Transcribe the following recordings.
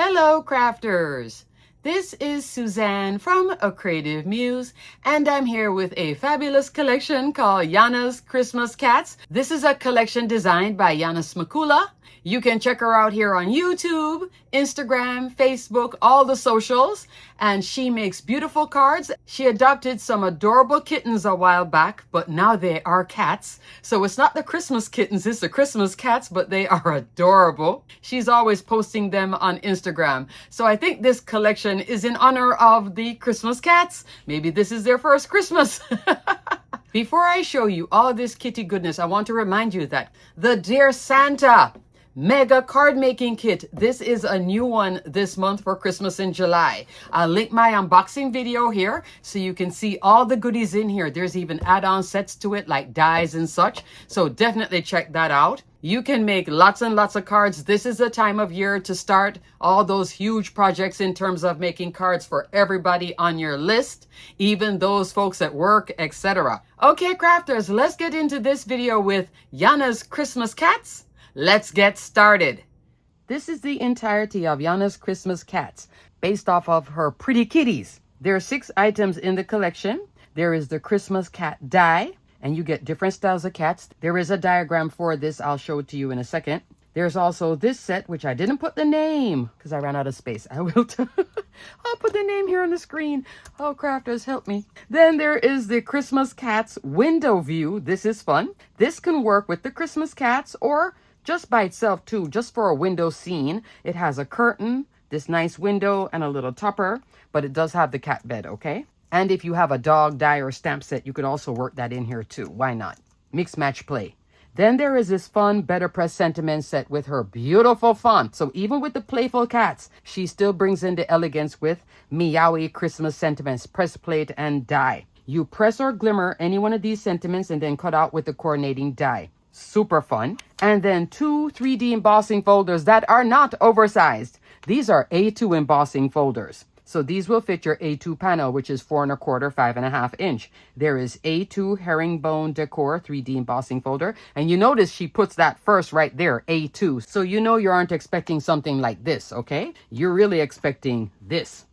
Hello, crafters! This is Suzanne from A Creative Muse, and I'm here with a fabulous collection called Yana's Christmas Cats. This is a collection designed by Yana Smakula. You can check her out here on YouTube, Instagram, Facebook, all the socials, and she makes beautiful cards. She adopted some adorable kittens a while back, but now they are cats. So it's not the Christmas kittens, it's the Christmas cats, but they are adorable. She's always posting them on Instagram. So I think this collection is in honor of the Christmas cats. Maybe this is their first Christmas. Before I show you all this kitty goodness, I want to remind you that the Dear Santa Mega Card Making Kit. This is a new one this month for Christmas in July. I'll link my unboxing video here so you can see all the goodies in here. There's even add-on sets to it like dies and such. So definitely check that out. You can make lots and lots of cards. This is the time of year to start all those huge projects in terms of making cards for everybody on your list, even those folks at work, etc. Okay, crafters, let's get into this video with Yana's Christmas Cats. Let's get started. This is the entirety of Yana's Christmas Cats, based off of her pretty kitties. There are 6 items in the collection. There is the Christmas cat die, and you get different styles of cats. There is a diagram for this. I'll show it to you in a second. There's also this set, which I didn't put the name because I ran out of space. I will I'll put the name here on the screen. Oh, crafters, help me. Then there is the Christmas Cats window view. This is fun. This can work with the Christmas cats or just by itself too, just for a window scene. It has a curtain, this nice window, and a little topper, but it does have the cat bed, okay? And if you have a dog, die, or stamp set, you could also work that in here too. Why not? Mix, match, play. Then there is this fun BetterPress sentiment set with her beautiful font. So even with the playful cats, she still brings in the elegance with meowy Christmas sentiments, press plate, and die. You press or glimmer any one of these sentiments and then cut out with the coordinating die. Super fun. And then 2 3D embossing folders that are not oversized. These are A2 embossing folders. So these will fit your A2 panel, which is 4 1/4, 5.5 inch. There is A2 herringbone decor 3D embossing folder. And you notice she puts that first right there, A2. So you know you aren't expecting something like this, okay? You're really expecting this.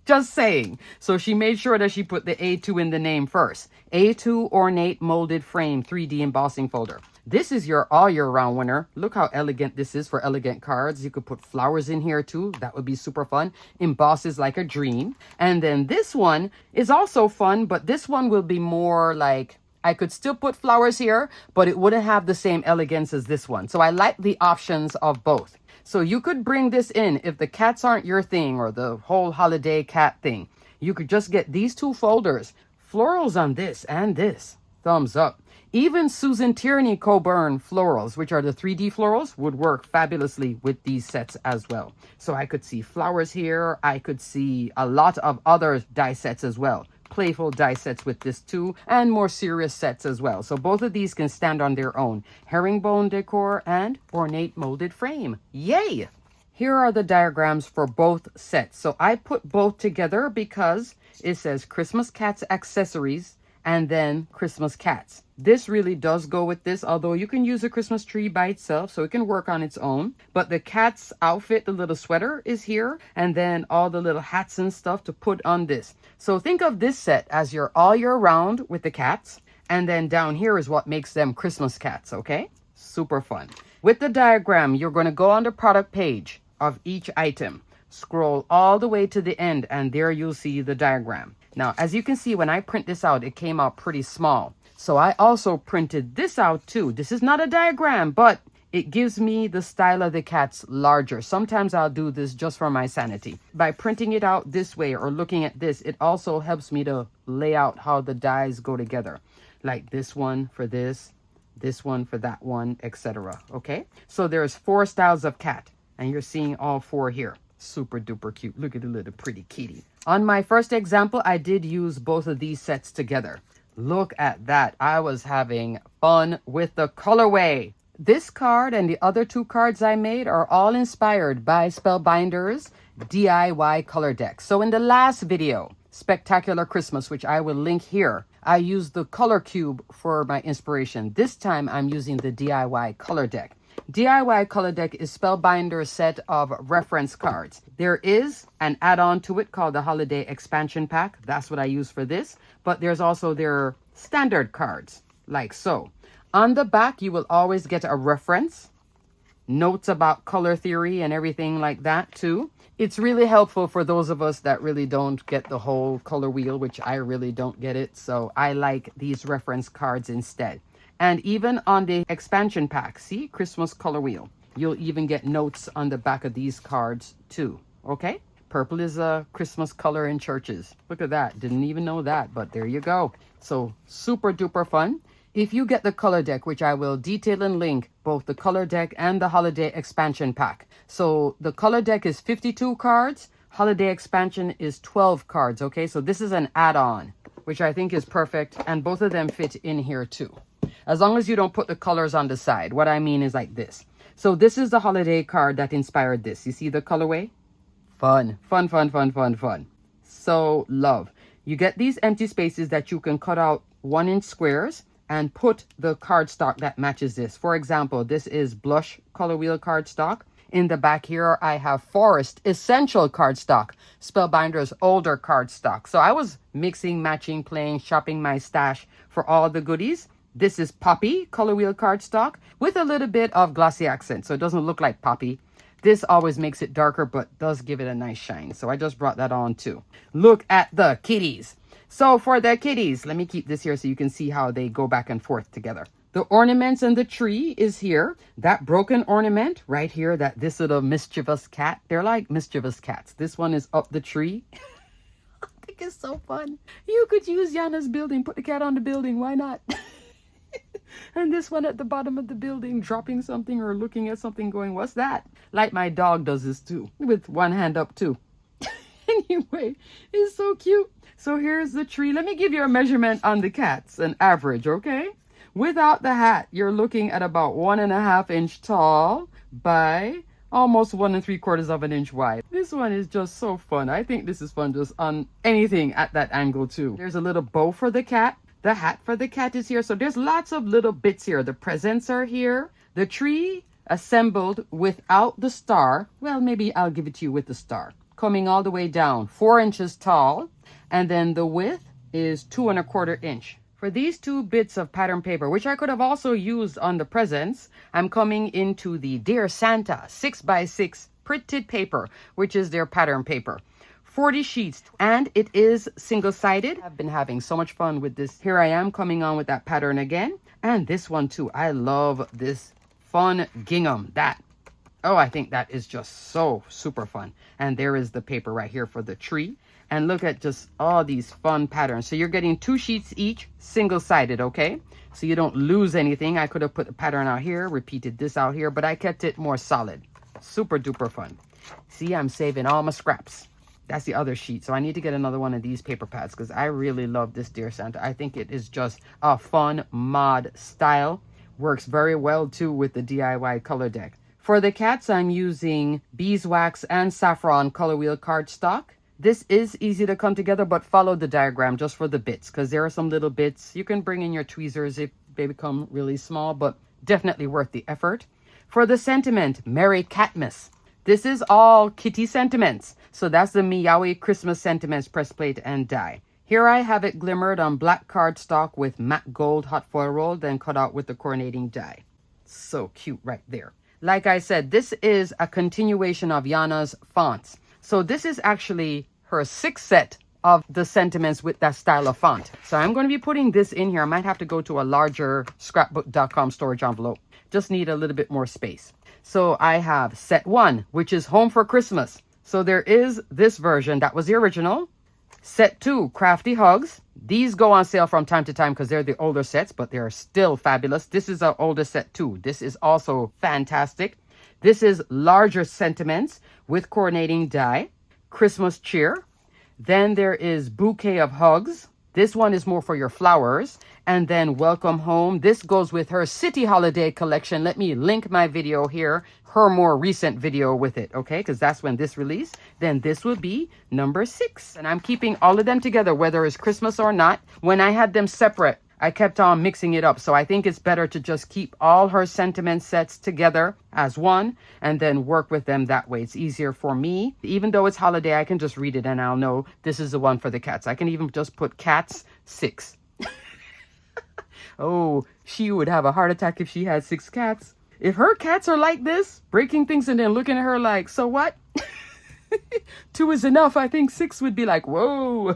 Just saying. So she made sure that she put the A2 in the name first. A2 ornate molded frame 3D embossing folder. This is your all year round winner. Look how elegant this is for elegant cards. You could put flowers in here too. That would be super fun. Embosses like a dream. And then this one is also fun, but this one will be more like, I could still put flowers here, but it wouldn't have the same elegance as this one. So I like the options of both. So you could bring this in if the cats aren't your thing or the whole holiday cat thing. You could just get these 2 folders. Florals on this and this. Thumbs up. Even Susan Tierney Coburn florals, which are the 3D florals, would work fabulously with these sets as well. So I could see flowers here. I could see a lot of other die sets as well. Playful die sets with this too, and more serious sets as well. So both of these can stand on their own. Herringbone decor and ornate molded frame. Yay! Here are the diagrams for both sets. So I put both together because it says Christmas Cats accessories and then Christmas Cats. This really does go with this, although you can use a Christmas tree by itself, so it can work on its own. But the cat's outfit, the little sweater is here, and then all the little hats and stuff to put on this. So think of this set as your all year round with the cats, and then down here is what makes them Christmas cats, okay? Super fun. With the diagram, you're going to go on the product page of each item. Scroll all the way to the end, and there you'll see the diagram. Now, as you can see, when I print this out, it came out pretty small. So I also printed this out too. This is not a diagram, but it gives me the style of the cats larger. Sometimes I'll do this just for my sanity. By printing it out this way or looking at this, it also helps me to lay out how the dies go together. Like this one for this one for that one, etc. Okay? So there's 4 styles of cat, and you're seeing all 4 here. Super duper cute. Look at the little pretty kitty. On my first example, I did use both of these sets together. Look at that. I was having fun with the colorway. This card and the other 2 cards I made are all inspired by Spellbinders DIY color deck. So in the last video, Spectacular Christmas, which I will link here, I used the color cube for my inspiration. This time I'm using the DIY color deck. DIY Color Deck is Spellbinders set of reference cards. There is an add-on to it called the Holiday Expansion Pack. That's what I use for this. But there's also their standard cards, like so. On the back, you will always get a reference, notes about color theory and everything like that too. It's really helpful for those of us that really don't get the whole color wheel, which I really don't get it. So I like these reference cards instead. And even on the expansion pack, see, Christmas color wheel, you'll even get notes on the back of these cards too. Okay, purple is a Christmas color in churches. Look at that. Didn't even know that, but there you go. So super duper fun. If you get the color deck, which I will detail and link both the color deck and the holiday expansion pack. So the color deck is 52 cards. Holiday expansion is 12 cards. Okay, so this is an add-on, which I think is perfect. And both of them fit in here too. As long as you don't put the colors on the side. What I mean is like this. So this is the holiday card that inspired this. You see the colorway? Fun, fun, fun, fun, fun, fun. So love. You get these empty spaces that you can cut out 1-inch squares and put the cardstock that matches this. For example, this is blush color wheel cardstock. In the back here, I have Forest Essential cardstock, Spellbinders older cardstock. So I was mixing, matching, playing, shopping my stash for all the goodies. This is Poppy color wheel cardstock with a little bit of glossy accent, so it doesn't look like Poppy. This always makes it darker, but does give it a nice shine. So I just brought that on too. Look at the kitties. So for the kitties, let me keep this here so you can see how they go back and forth together. The ornaments and the tree is here. That broken ornament right here, this little mischievous cat. They're like mischievous cats. This one is up the tree. I think it's so fun. You could use Yana's building, put the cat on the building. Why not? And this one at the bottom of the building, dropping something or looking at something going, what's that? Like my dog does this too, with one hand up too. Anyway, it's so cute. So here's the tree. Let me give you a measurement on the cats, an average, okay? Without the hat, you're looking at about 1.5 inch tall by almost 1 3/4 of an inch wide. This one is just so fun. I think this is fun just on anything at that angle too. There's a little bow for the cat. The hat for the cat is here. So there's lots of little bits here. The presents are here. The tree assembled without the star. Well, maybe I'll give it to you with the star. Coming all the way down, 4 inches tall. And then the width is 2 1/4 inch. For these 2 bits of pattern paper, which I could have also used on the presents, I'm coming into the Dear Santa 6x6 printed paper, which is their pattern paper. 40 sheets, and it is single-sided. I've been having so much fun with this. Here I am coming on with that pattern again. And this one too. I love this fun gingham. I think that is just so super fun. And there is the paper right here for the tree. And look at just all these fun patterns. So you're getting 2 sheets each, single-sided, okay? So you don't lose anything. I could have put the pattern out here, repeated this out here, but I kept it more solid. Super duper fun. See, I'm saving all my scraps. That's the other sheet. So I need to get another one of these paper pads because I really love this Dear Santa. I think it is just a fun mod style. Works very well too with the DIY color deck. For the cats, I'm using beeswax and saffron color wheel cardstock. This is easy to come together, but follow the diagram just for the bits because there are some little bits. You can bring in your tweezers if they become really small, but definitely worth the effort. For the sentiment, Merry Catmas. This is all kitty sentiments. So that's the Meowie Christmas sentiments press plate and die. Here I have it glimmered on black cardstock with matte gold hot foil roll, then cut out with the coordinating die. So cute right there. Like I said, this is a continuation of Yana's fonts. So this is actually her 6th set of the sentiments with that style of font. So I'm going to be putting this in here. I might have to go to a larger scrapbook.com storage envelope. Just need a little bit more space. So I have set 1, which is Home for Christmas. So there is this version. That was the original. Set 2, Crafty Hugs. These go on sale from time to time because they're the older sets, but they're still fabulous. This is our older set 2. This is also fantastic. This is larger sentiments with coordinating die. Christmas Cheer. Then there is Bouquet of Hugs. This one is more for your flowers. And then Welcome Home. This goes with her City Holiday collection. Let me link my video here, her more recent video with it, okay? Because that's when this released. Then this will be number 6. And I'm keeping all of them together, whether it's Christmas or not. When I had them separate, I kept on mixing it up. So I think it's better to just keep all her sentiment sets together as one and then work with them that way. It's easier for me. Even though it's holiday, I can just read it and I'll know this is the one for the cats. I can even just put cats 6. Oh, she would have a heart attack if she had 6 cats. If her cats are like this, breaking things and then looking at her like, so what? 2 is enough. I think 6 would be like, whoa.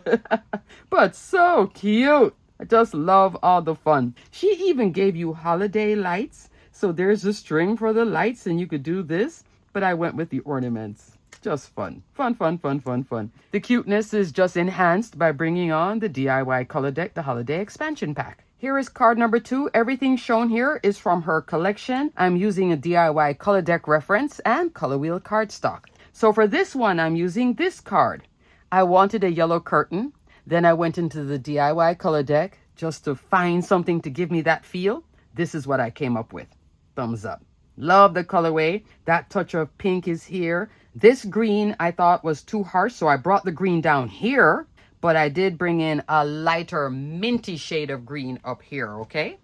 But so cute. I just love all the fun. She even gave you holiday lights. So there's a string for the lights and you could do this. But I went with the ornaments. Just fun. Fun, fun, fun, fun, fun. The cuteness is just enhanced by bringing on the DIY Color Deck, the Holiday Expansion Pack. Here is card number 2. Everything shown here is from her collection. I'm using a DIY Color Deck reference and Color Wheel cardstock. So for this one, I'm using this card. I wanted a yellow curtain. Then I went into the DIY Color Deck just to find something to give me that feel. This is what I came up with. Thumbs up. Love the colorway. That touch of pink is here. This green I thought was too harsh, so I brought the green down here. But I did bring in a lighter minty shade of green up here, okay?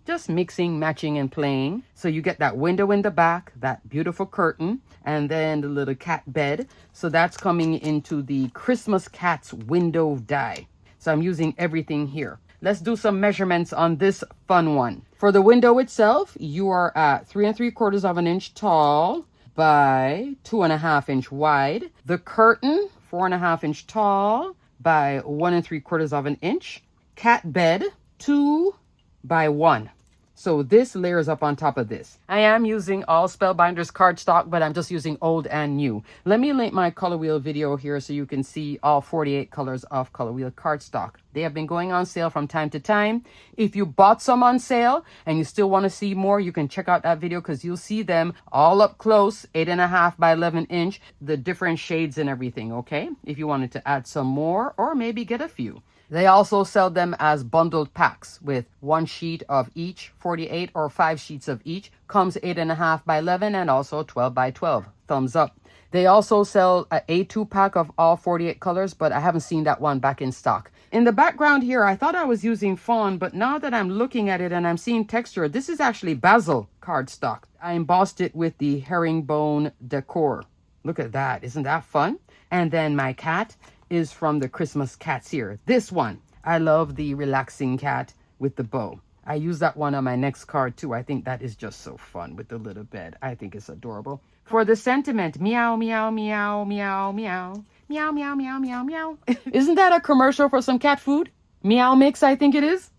Just mixing, matching, and playing. So you get that window in the back, that beautiful curtain, and then the little cat bed. So that's coming into the Christmas Cats window die. So I'm using everything here. Let's do some measurements on this fun one. For the window itself, you are at 3 3/4 of an inch tall by 2.5 inch wide. The curtain, 4.5 inch tall by 1 3/4 of an inch. Cat bed, 2 by 1. So this layers up on top of this. I am using all Spellbinders cardstock, but I'm just using old and new. Let me link my color wheel video here so you can see all 48 colors of color wheel cardstock. They have been going on sale from time to time. If you bought some on sale and you still want to see more, you can check out that video because you'll see them all up close, 8.5 by 11 inch, the different shades and everything, okay? If you wanted to add some more or maybe get a few. They also sell them as bundled packs with 1 sheet of each, 48 or 5 sheets of each. Comes 8.5 by 11 and also 12 by 12. Thumbs up. They also sell a A2 pack of all 48 colors, but I haven't seen that one back in stock. In the background here, I thought I was using fawn, but now that I'm looking at it and I'm seeing texture, this is actually basil cardstock. I embossed it with the herringbone decor. Look at that. Isn't that fun? And then my cat is from the Christmas Cats here. This one, I love the relaxing cat with the bow. I use that one on my next card too. I think that is just so fun with the little bed. I think it's adorable. For the sentiment, meow, meow, meow, meow, meow, meow, meow, meow, meow, meow. Isn't that a commercial for some cat food? Meow mix, I think it is.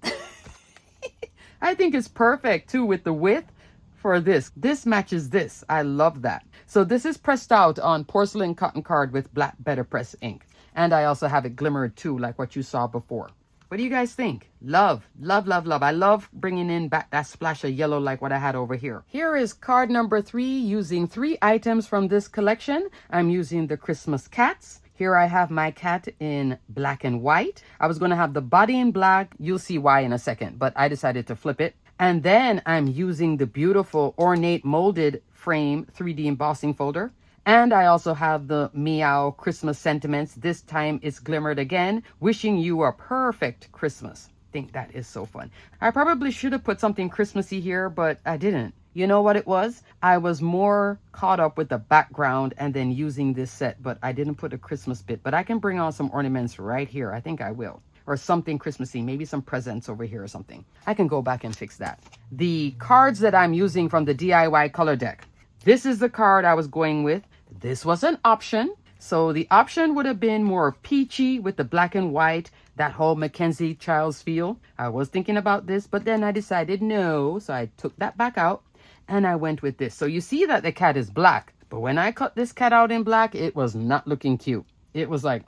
I think it's perfect too with the width for this. This matches this. I love that. So this is pressed out on porcelain cotton card with black BetterPress ink. And I also have it glimmered too, like what you saw before. What do you guys think? Love, love, love, love. I love bringing in back that splash of yellow like what I had over here. Here is card number 3 using 3 items from this collection. I'm using the Christmas Cats. Here I have my cat in black and white. I was going to have the body in black. You'll see why in a second, but I decided to flip it. And then I'm using the beautiful ornate molded frame 3D embossing folder. And I also have the Meow Christmas sentiments. This time it's glimmered again. Wishing you a perfect Christmas. Think that is so fun. I probably should have put something Christmassy here, but I didn't. You know what it was? I was more caught up with the background and then using this set, but I didn't put a Christmas bit. But I can bring on some ornaments right here. I think I will. Or something Christmassy, maybe some presents over here or something. I can go back and fix that. The cards that I'm using from the DIY color deck. This is the card I was going with. This was an option. So the option would have been more peachy with the black and white, that whole Mackenzie Childs feel. I was thinking about this, but then I decided no. So I took that back out and I went with this. So you see that the cat is black, but when I cut this cat out in black, it was not looking cute. It was like,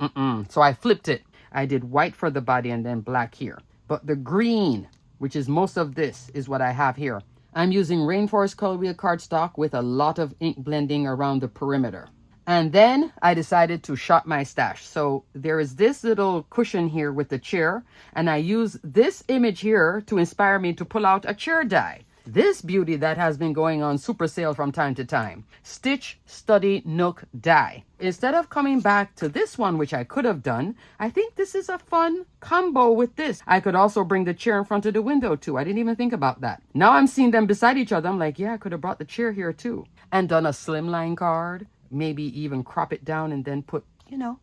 So I flipped it. I did white for the body and then black here. But the green, which is most of this, is what I have here. I'm using Rainforest Color Wheel cardstock with a lot of ink blending around the perimeter. And then I decided to shop my stash. So there is this little cushion here with the chair. And I use this image here to inspire me to pull out a chair die. this beauty that has been going on super sale from time to time. Stitch Study Nook Die. Instead of coming back to this one, which I could have done, I think this is a fun combo with this. I could also bring the chair in front of the window too. I didn't even think about that. Now I'm seeing them beside each other. I'm like, yeah, I could have brought the chair here too. And done a slimline card. Maybe even crop it down and then put,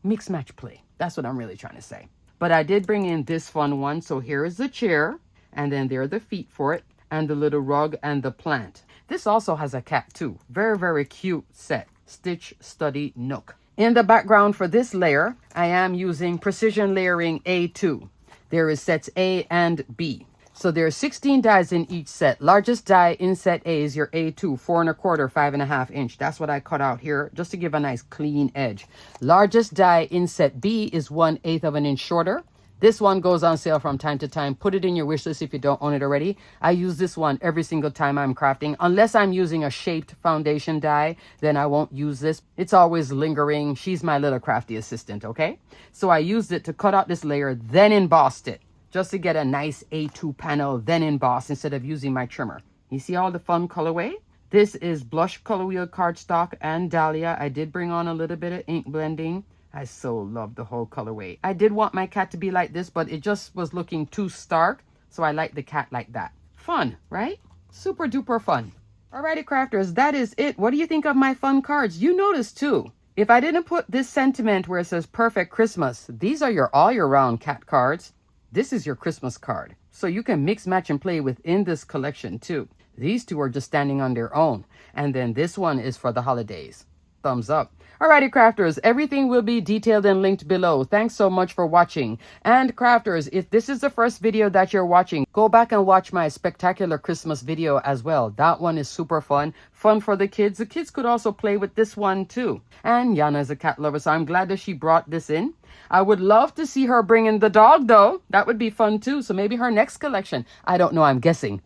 mix match play. That's what I'm really trying to say. But I did bring in this fun one. So here is the chair. And then there are the feet for it. And the little rug and the plant. This also has a cat too. Very, very cute set. Stitch Study Nook. In the background for this layer, I am using Precision Layering A2. There is sets A and B. So there are 16 dies in each set. Largest die in set A is your A2, 4 1/4, 5.5 inch. That's what I cut out here just to give a nice clean edge. Largest die in set B is 1/8 of an inch shorter. This one goes on sale from time to time. Put it in your wish list if you don't own it already. I use this one every single time I'm crafting. Unless I'm using a shaped foundation die, then I won't use this. It's always lingering. She's my little crafty assistant, okay? So I used it to cut out this layer, then embossed it, just to get a nice A2 panel, then embossed instead of using my trimmer. You see all the fun colorway? This is Blush Color Wheel cardstock and Dahlia. I did bring on a little bit of ink blending. I so love the whole colorway. I did want my cat to be like this, but it just was looking too stark. So I like the cat like that. Fun, right? Super duper fun. Alrighty, crafters, that is it. What do you think of my fun cards? You notice too, if I didn't put this sentiment where it says Perfect Christmas, these are your all year round cat cards. This is your Christmas card. So you can mix, match, and play within this collection too. These two are just standing on their own. And then this one is for the holidays. Thumbs up. Alrighty, crafters, everything will be detailed and linked below. Thanks so much for watching. And crafters, if this is the first video that you're watching, go back and watch my spectacular Christmas video as well. That one is super fun. Fun for the kids. The kids could also play with this one too. And Yana is a cat lover, so I'm glad that she brought this in. I would love to see her bring in the dog though. That would be fun too. So maybe her next collection. I don't know, I'm guessing.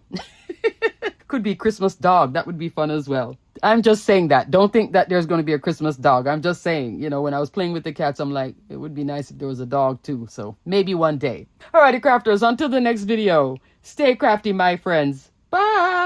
Could be Christmas dog. That would be fun as well. I'm just saying that. Don't think that there's going to be a Christmas dog. I'm just saying, when I was playing with the cats, I'm like, it would be nice if there was a dog too. So maybe one day. Alrighty, crafters, until the next video. Stay crafty, my friends. Bye.